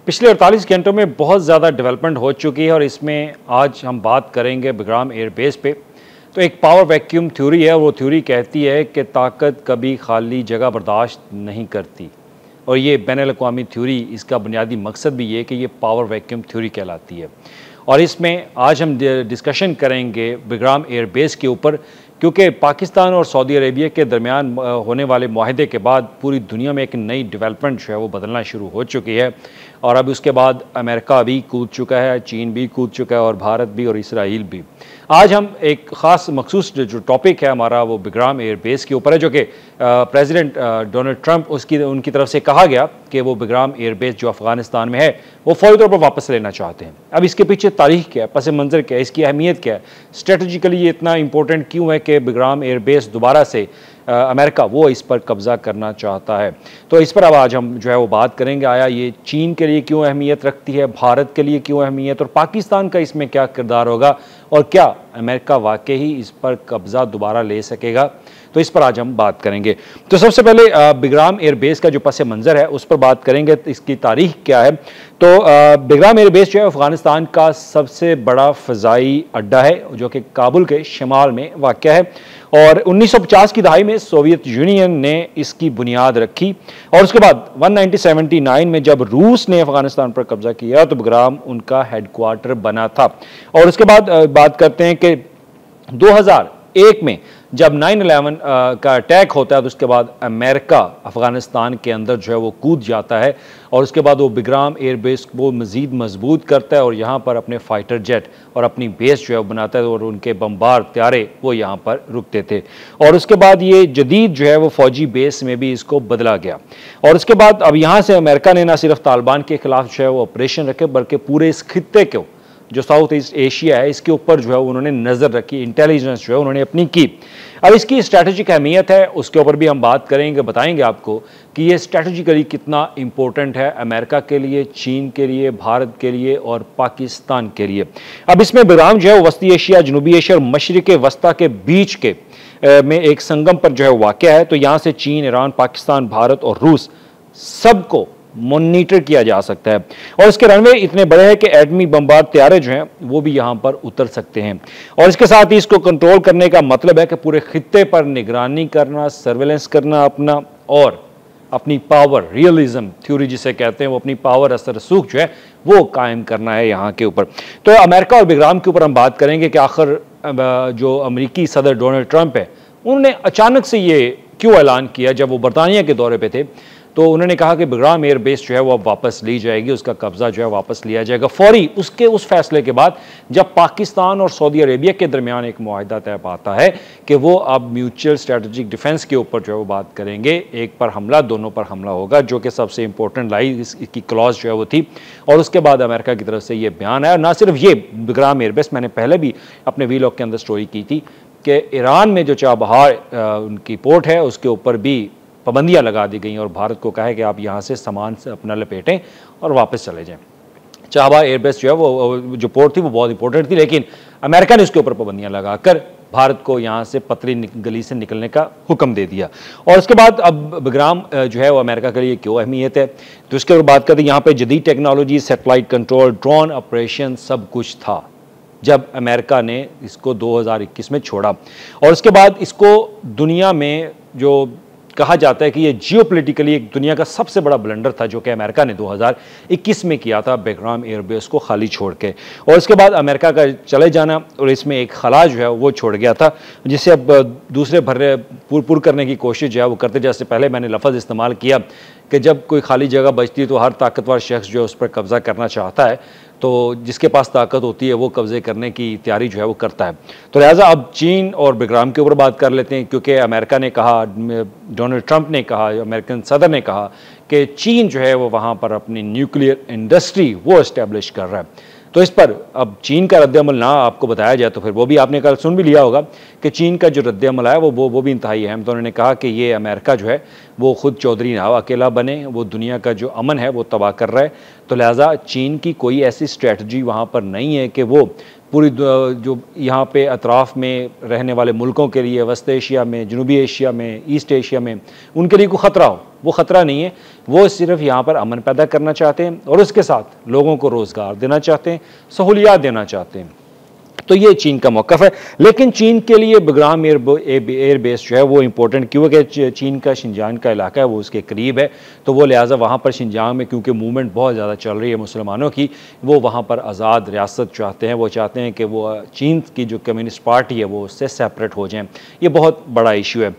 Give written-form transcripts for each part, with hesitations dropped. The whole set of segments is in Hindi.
पिछले 48 घंटों में बहुत ज़्यादा डेवलपमेंट हो चुकी है और इसमें आज हम बात करेंगे बेग्राम एयरबेस पे। तो एक पावर वैक्यूम थ्योरी है, वो थ्योरी कहती है कि ताकत कभी खाली जगह बर्दाश्त नहीं करती और ये बैनुल-अक़वामी थ्योरी, इसका बुनियादी मकसद भी ये कि ये पावर वैक्यूम थ्योरी कहलाती है। और इसमें आज हम डिस्कशन करेंगे बेग्राम एयरबेस के ऊपर, क्योंकि पाकिस्तान और सऊदी अरेबिया के दरमियान होने वाले मुआहदे के बाद पूरी दुनिया में एक नई डेवलपमेंट जो है वो बदलना शुरू हो चुकी है। और अब उसके बाद अमेरिका भी कूद चुका है, चीन भी कूद चुका है और भारत भी और इसराइल भी। आज हम एक ख़ास मखसूस जो टॉपिक है हमारा वो बेग्राम एयरबेस के ऊपर है, जो कि प्रेसिडेंट डोनाल्ड ट्रंप उनकी तरफ से कहा गया कि वो बेग्राम एयरबेस जो अफ़गानिस्तान में है वो फौरी तौर पर वापस लेना चाहते हैं। अब इसके पीछे तारीख क्या है, पस मंज़र क्या है, इसकी अहमियत क्या है, स्ट्रेटजिकली ये इतना इंपॉर्टेंट क्यों है कि बेग्राम एयरबेस दोबारा से अमेरिका वो इस पर कब्ज़ा करना चाहता है। तो इस पर अब आज हम जो है वो बात करेंगे। आया ये चीन के लिए क्यों अहमियत रखती है, भारत के लिए क्यों अहमियत, और पाकिस्तान का इसमें क्या किरदार होगा, और क्या अमेरिका वाकई ही इस पर कब्ज़ा दोबारा ले सकेगा। तो इस पर आज हम बात करेंगे। तो सबसे पहले बेग्राम एयरबेस का जो पस मंज़र है उस पर बात करेंगे, इसकी तारीख क्या है। तो बेग्राम एयरबेस जो है अफ़गानिस्तान का सबसे बड़ा फ़ज़ाई अड्डा है, जो कि काबुल के शिमाल में वाक़ है। और 1950 की दहाई में सोवियत यूनियन ने इसकी बुनियाद रखी और उसके बाद 1979 में जब रूस ने अफ़गानिस्तान पर कब्ज़ा किया तो बेग्राम उनका हेडक्वार्टर बना था। और उसके बाद बात करते हैं कि 2001 में जब 9/11 का अटैक होता है तो उसके बाद अमेरिका अफ़गानिस्तान के अंदर जो है वो कूद जाता है और उसके बाद वो बेग्राम एयरबेस को मज़ीद मजबूत करता है और यहाँ पर अपने फाइटर जेट और अपनी बेस जो है वो बनाता है और उनके बमबार त्यारे वो यहाँ पर रुकते थे। और उसके बाद ये जदीद जो है वो फ़ौजी बेस में भी इसको बदला गया। और उसके बाद अब यहाँ से अमेरिका ने न सिर्फ तालिबान के ख़िलाफ़ जो है वो ऑपरेशन रखे, बल्कि पूरे इस खित्ते को जो साउथ ईस्ट एशिया है इसके ऊपर जो है उन्होंने नज़र रखी, इंटेलिजेंस जो है उन्होंने अपनी की। अब इसकी स्ट्रैटेजिक अहमियत है, उसके ऊपर भी हम बात करेंगे, बताएंगे आपको कि ये स्ट्रैटेजिकली कितना इंपॉर्टेंट है अमेरिका के लिए, चीन के लिए, भारत के लिए और पाकिस्तान के लिए। अब इसमें बेग्राम जो है वस्ती एशिया, जनूबी एशिया और मशरिक़ वस्ता के बीच के में एक संगम पर जो है वाक़या है। तो यहाँ से चीन, ईरान, पाकिस्तान, भारत और रूस सबको मॉनिटर किया जा सकता है। और इसके रनवे इतने बड़े हैं कि एटमी बमबार त्यारे जो हैं वो भी यहाँ पर उतर सकते हैं। और इसके साथ ही इसको कंट्रोल करने का मतलब है कि पूरे खित्ते पर निगरानी करना, सर्वेलेंस करना अपना, और अपनी पावर, रियलिज्म थ्योरी जिसे कहते हैं, वो अपनी पावर असर रसूख जो है वो कायम करना है यहाँ के ऊपर। तो अमेरिका और बेग्राम के ऊपर हम बात करेंगे कि आखिर जो अमरीकी सदर डोनाल्ड ट्रंप है उन्होंने अचानक से ये क्यों ऐलान किया। जब वो बरतानिया के दौरे पे थे तो उन्होंने कहा कि बेग्राम एयरबेस जो है वो अब वापस ली जाएगी, उसका कब्जा जो है वापस लिया जाएगा फौरी उसके उस फैसले के बाद जब पाकिस्तान और सऊदी अरेबिया के दरमियान एक मुआहदा तय पाता है कि वो अब म्यूचुअल स्ट्रेटेजिक डिफेंस के ऊपर जो है वो बात करेंगे। एक पर हमला, दोनों पर हमला होगा, जो कि सबसे इंपॉर्टेंट इसकी क्लॉज जो है वो थी। और उसके बाद अमेरिका की तरफ से ये बयान आया। ना सिर्फ ये बेग्राम एयरबेस, मैंने पहले भी अपने वीलॉग के अंदर स्टोरी की थी कि ईरान में जो चाबहार उनकी पोर्ट है उसके ऊपर भी पाबंदियां लगा दी गई और भारत को कहा है कि आप यहाँ से सामान से अपना लपेटें और वापस चले जाएं। चाबहार एयरबेस जो है वो जो पोर्ट थी वो बहुत इंपॉर्टेंट थी, लेकिन अमेरिका ने उसके ऊपर पाबंदियां लगाकर भारत को यहाँ से पतली गली से निकलने का हुक्म दे दिया। और उसके बाद अब बेग्राम जो है वो अमेरिका के लिए क्यों अहमियत है, तो उसके ऊपर बात करते हैं। यहाँ पर जदीद technology, satellite control, drone operation सब कुछ था जब अमेरिका ने इसको 2021 में छोड़ा। और उसके बाद इसको दुनिया में जो कहा जाता है कि ये जियोपॉलिटिकली एक दुनिया का सबसे बड़ा ब्लंडर था जो कि अमेरिका ने 2021 में किया था बेग्राम एयरबेस को खाली छोड़ के। और इसके बाद अमेरिका का चले जाना और इसमें एक खला जो है वो छोड़ गया था, जिसे अब दूसरे भर्रे पूर करने की कोशिश जो है वो करते। जैसे पहले मैंने लफ्ज़ इस्तेमाल किया कि जब कोई खाली जगह बचती है तो हर ताकतवर शख्स जो है उस पर कब्ज़ा करना चाहता है, तो जिसके पास ताकत होती है वो कब्ज़े करने की तैयारी जो है वो करता है। तो लिहाजा अब चीन और बेग्राम के ऊपर बात कर लेते हैं, क्योंकि अमेरिका ने कहा, डोनाल्ड ट्रंप ने कहा, अमेरिकन सदर ने कहा कि चीन जो है वो वहाँ पर अपनी न्यूक्लियर इंडस्ट्री वो इस्टेब्लिश कर रहा है। तो इस पर अब चीन का रद्द-ए-अमल ना आपको बताया जाए तो फिर वो भी आपने कल सुन भी लिया होगा कि चीन का जो रद्द-ए-अमल है वो भी इंतहाई अहम। तो उन्होंने कहा कि ये अमेरिका जो है वो खुद चौधरी ना अकेला बने, वो दुनिया का जो अमन है वो तबाह कर रहा है। तो लिहाजा चीन की कोई ऐसी स्ट्रैटेजी वहाँ पर नहीं है कि वो पूरी जो यहाँ पे अतराफ़ में रहने वाले मुल्कों के लिए, वस्त एशिया में, जनूबी एशिया में, ईस्ट एशिया में, उनके लिए कोई ख़तरा हो। वो ख़तरा नहीं है, वो सिर्फ यहाँ पर अमन पैदा करना चाहते हैं और उसके साथ लोगों को रोज़गार देना चाहते हैं, सहूलियात देना चाहते हैं। तो ये चीन का मौक़िफ़ है। लेकिन चीन के लिए बग्राम एयर बेस जो है वो इम्पोर्टेंट क्यों है कि चीन का शिनजांग का इलाका है, वो उसके करीब है, तो वो लिहाजा वहाँ पर शिनजांग में क्योंकि मूवमेंट बहुत ज़्यादा चल रही है मुसलमानों की, वो वहाँ पर आज़ाद रियासत चाहते हैं। वो चाहते हैं कि वो चीन की जो कम्युनिस्ट पार्टी है वो उससे सेपरेट हो जाएँ। ये बहुत बड़ा इशू है।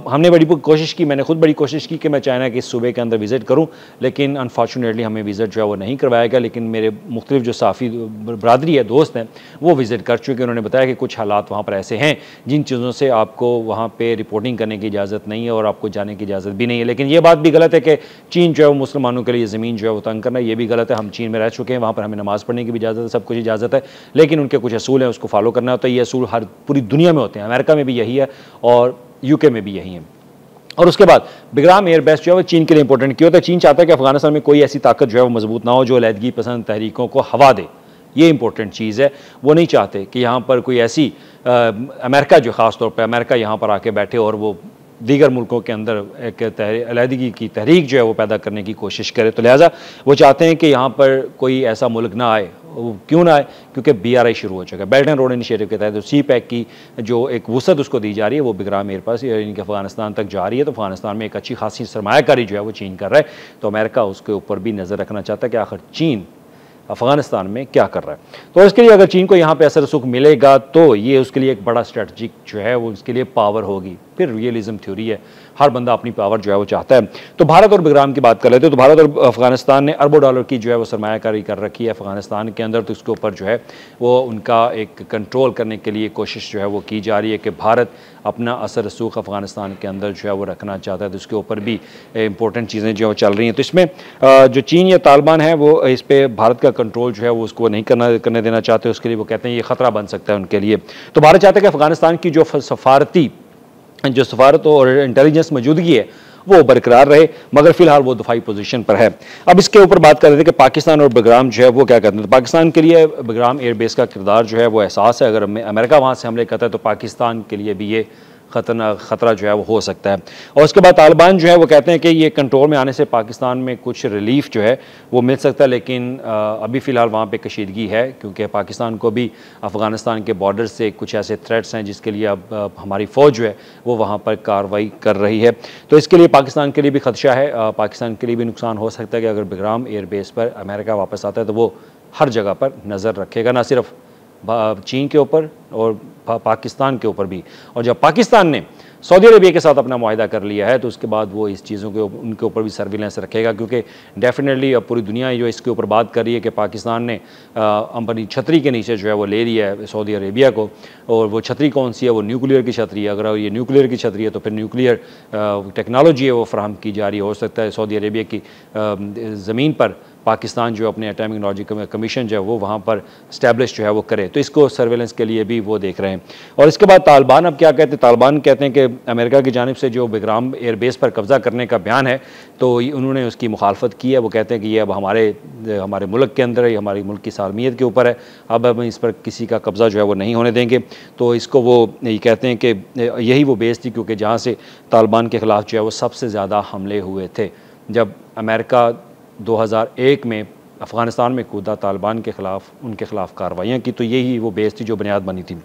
हमने बड़ी कोशिश की, मैंने खुद बड़ी कोशिश की कि मैं चाइना के इस सूबे के अंदर विज़िट करूँ, लेकिन अनफॉर्चुनेटली हमें विज़िट जो है वो नहीं करवाया गया। लेकिन मेरे मुख्तलिफ जो साफ़ी बरदरी है, दोस्त हैं, वो विज़िट कर चुके। उन्होंने बताया कि कुछ हालात वहाँ पर ऐसे हैं जिन चीज़ों से आपको वहाँ पे रिपोर्टिंग करने की इजाज़त नहीं है और आपको जाने की इजाज़त भी नहीं है। लेकिन ये बात भी गलत है कि चीन जो है वो मुसलमानों के लिए ज़मीन जो है वो तंग करना, ये भी गलत है। हम चीन में रह चुके हैं, वहाँ पर हमें नमाज़ पढ़ने की भी इजाज़त है, सब कुछ इजाज़त है, लेकिन उनके कुछ असूल हैं, उसको फॉलो करना होता है। ये असूल हर पूरी दुनिया में होते हैं, अमेरिका में भी यही है और यूके में भी यही है। और उसके बाद बग्राम एयर बेस जो है वो चीन के लिए इंपॉर्टेंट क्यों होता है? चीन चाहता है कि अफगानिस्तान में कोई ऐसी ताकत जो है वो मजबूत ना हो जो अलहदगी पसंद तहरीकों को हवा दे। ये इंपॉर्टेंट चीज़ है। वो नहीं चाहते कि यहाँ पर कोई ऐसी अमेरिका जो ख़ास तौर पर अमेरिका यहाँ पर आके बैठे और वो दीगर मुल्कों के अंदर एक अलहदगी की तहरीक जो है वो पैदा करने की कोशिश करे। तो लिहाजा वो चाहते हैं कि यहाँ पर कोई ऐसा मुल्क ना आए। क्यों ना आए? क्योंकि BRI शुरू हो चुका है। बेल्ट एंड रोड इनिशिएटिव के तहत सी पैक की जो एक वसअत उसको दी जा रही है वो बग्राम एयर पास यानी कि अफगानिस्तान तक जा रही है। तो अफगानिस्तान में एक अच्छी खासी सरमायाकारी जो है वो चीन कर रहा है। तो अमेरिका उसके ऊपर भी नज़र रखना चाहता है कि आखिर चीन अफगानिस्तान में क्या कर रहा है। तो इसके लिए अगर चीन को यहाँ पे असर सुख मिलेगा तो ये उसके लिए एक बड़ा स्ट्रेटजिक जो है वो उसके लिए पावर होगी। फिर रियलिज्म थ्योरी है, हर बंदा अपनी पावर जो है वो चाहता है। तो भारत और बग्राम की बात कर लेते हैं। तो भारत और अफगानिस्तान ने अरबों डॉलर की जो है वो सरमायाकारी कर रखी है अफगानिस्तान के अंदर। तो इसके ऊपर जो है वो उनका एक कंट्रोल करने के लिए कोशिश जो है वो की जा रही है कि भारत अपना असर रसूख अफगानिस्तान के अंदर जो है वो रखना चाहता है। तो इसके ऊपर भी इंपॉर्टेंट चीज़ें जो चल रही हैं। तो इसमें जो चीन या तालिबान है वो इस पर भारत का कंट्रोल जो है वो उसको नहीं करने देना चाहते। उसके लिए वो कहते हैं ये ख़तरा बन सकता है उनके लिए। तो भारत चाहता है कि अफगानिस्तान की जो सफारत और इंटेलिजेंस मौजूदगी है वो बरकरार रहे, मगर फिलहाल वो दफाई पोजीशन पर है। अब इसके ऊपर बात कर रहे थे कि पाकिस्तान और बग्राम जो है वो क्या करते हैं। तो पाकिस्तान के लिए बग्राम एयरबेस का किरदार जो है वो एहसास है। अगर अमेरिका वहाँ से हमले करता है तो पाकिस्तान के लिए भी ये ख़तरा जो है वो हो सकता है। और उसके बाद तालिबान जो है वो कहते हैं कि ये कंट्रोल में आने से पाकिस्तान में कुछ रिलीफ जो है वो मिल सकता है। लेकिन अभी फ़िलहाल वहाँ पे कशीदगी है क्योंकि पाकिस्तान को भी अफ़गानिस्तान के बॉर्डर से कुछ ऐसे थ्रेट्स हैं जिसके लिए अब हमारी फ़ौज जो है वो वहाँ पर कार्रवाई कर रही है। तो इसके लिए पाकिस्तान के लिए भी खदशा है, पाकिस्तान के लिए भी नुकसान हो सकता है कि अगर बग्राम एयरबेस पर अमेरिका वापस आता है तो वो हर जगह पर नज़र रखेगा, ना सिर्फ चीन के ऊपर और पाकिस्तान के ऊपर भी। और जब पाकिस्तान ने सऊदी अरबिया के साथ अपना मुआहदा कर लिया है तो उसके बाद वो इस चीज़ों के उनके ऊपर भी सर्विलेंस रखेगा क्योंकि डेफिनेटली अब पूरी दुनिया जो इसके ऊपर बात कर रही है कि पाकिस्तान ने अपनी छतरी के नीचे जो है वो ले लिया है सऊदी अरेबिया को। और वो छतरी कौन सी है? वो न्यूक्लियर की छतरी है। अगर ये न्यूक्लियर की छतरी है तो फिर न्यूक्लियर टेक्नोलॉजी है वो फराहम की जा रही है। हो सकता है सऊदी अरेबिया की ज़मीन पर पाकिस्तान जो अपने एटॉमिक एनर्जी कमीशन जो है वो वहाँ पर इस्टेब्लिश जो है वो करे। तो इसको सर्वेलेंस के लिए भी वो देख रहे हैं। और इसके बाद तालिबान अब क्या कहते हैं? तालिबान कहते हैं कि अमेरिका की जानिब से जो बग्राम एयरबेस पर कब्ज़ा करने का बयान है तो उन्होंने उसकी मुखालफत की है। वो कहते हैं कि ये अब हमारे मुल्क के अंदर है, हमारे मुल्क की सालमियत के ऊपर है, अब हम इस पर किसी का कब्ज़ा जो है वो नहीं होने देंगे। तो इसको वो ये कहते हैं कि यही वो बेस थी क्योंकि जहाँ से तालिबान के ख़िलाफ़ जो है वो सबसे ज़्यादा हमले हुए थे। जब अमेरिका 2001 में अफ़गानिस्तान में कूदा तालिबान के ख़िलाफ़, उनके ख़िलाफ़ कार्रवाइयाँ की, तो यही वो बेस थी जो बुनियाद बनी थी।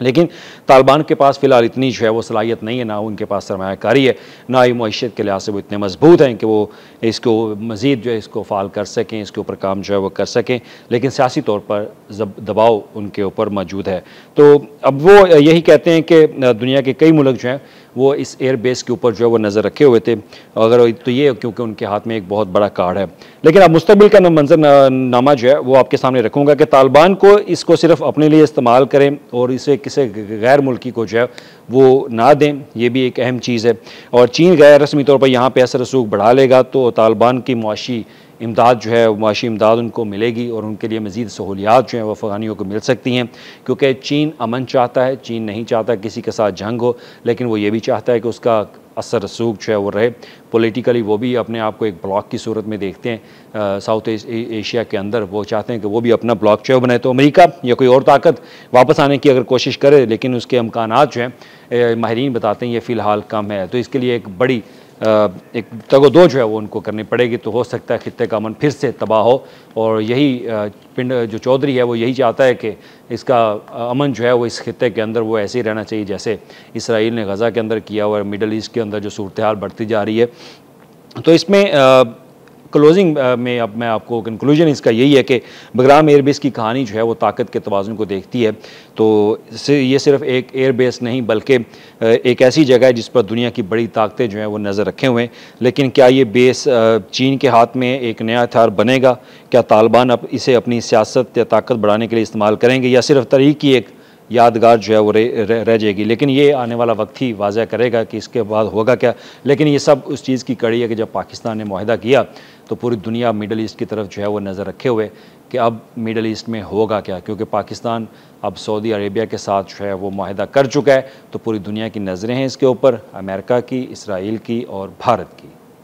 लेकिन तालिबान के पास फ़िलहाल इतनी जो है वो सलाहियत नहीं है, ना उनके पास सरमायाकारी है, ना ही मईशत के लिहाज से वो इतने मजबूत हैं कि वो इसको मज़ीद जो है इसको फ़ाल कर सकें, इसके ऊपर काम जो है वो कर सकें। लेकिन सियासी तौर पर दबाव उनके ऊपर मौजूद है। तो अब वो यही कहते हैं कि दुनिया के कई मुल्क जो हैं वो इस एयर बेस के ऊपर जो है वो नज़र रखे हुए थे। अगर तो ये क्योंकि उनके हाथ में एक बहुत बड़ा कार्ड है। लेकिन अब मुस्तकबिल का मंजरनामा जो है वो आपके सामने रखूँगा कि तालिबान को इसको सिर्फ अपने लिए इस्तेमाल करें और इसे किसी गैर मुल्की को जो है वो ना दें, ये भी एक अहम चीज़ है। और चीन गैर रस्मी तौर पर यहाँ पर असर रसूख बढ़ा लेगा तो तालिबान की मुआशी इमदाद जो है मुआशी इमदाद उनको मिलेगी और उनके लिए मज़ीद सहूलियात जो हैं वो अफ़गानियों को मिल सकती हैं। क्योंकि चीन अमन चाहता है, चीन नहीं चाहता किसी के साथ जंग हो, लेकिन वो ये भी चाहता है कि उसका असर रसूख जो है वो रहे। पॉलिटिकली वो भी अपने आप को एक ब्लॉक की सूरत में देखते हैं साउथ एशिया के अंदर। वो चाहते हैं कि वो भी अपना ब्लॉक जो है बनाए। तो अमेरिका या कोई और ताकत वापस आने की अगर कोशिश करे, लेकिन उसके इम्कानात जो हैं माहिरीन बताते हैं ये फ़िलहाल कम है। तो इसके लिए एक बड़ी एक तगोदो जो है वो उनको करनी पड़ेगी। तो हो सकता है खित्ते का अमन फिर से तबाह हो, और यही पिंड जो चौधरी है वो यही चाहता है कि इसका अमन जो है वो इस खित्ते के अंदर वो ऐसे ही रहना चाहिए जैसे इसराइल ने गज़ा के अंदर किया हुआ है, मिडल ईस्ट के अंदर जो सूरत हाल बढ़ती जा रही है। तो इसमें क्लोजिंग में अब मैं आपको कंक्लूजन इसका यही है कि बगराम एयरबेस की कहानी जो है वो ताकत के तवाज़ुन को देखती है। तो ये सिर्फ एक एयरबेस नहीं बल्कि एक ऐसी जगह है जिस पर दुनिया की बड़ी ताकतें जो हैं वो नज़र रखे हुए हैं। लेकिन क्या ये बेस चीन के हाथ में एक नया हथियार बनेगा? क्या तालिबान अब इसे अपनी सियासत या ताकत बढ़ाने के लिए इस्तेमाल करेंगे, या सिर्फ तरीक़ की एक यादगार जो है वो रह जाएगी? लेकिन ये आने वाला वक्त ही वाज़ह करेगा कि इसके बाद होगा क्या। लेकिन ये सब उस चीज़ की कड़ी है कि जब पाकिस्तान ने मुआहिदा किया तो पूरी दुनिया मिडल ईस्ट की तरफ जो है वो नज़र रखे हुए कि अब मिडल ईस्ट में होगा क्या, क्योंकि पाकिस्तान अब सऊदी अरेबिया के साथ जो है वो मुआहिदा कर चुका है। तो पूरी दुनिया की नज़रें हैं इसके ऊपर, अमेरिका की, इसराइल की और भारत की।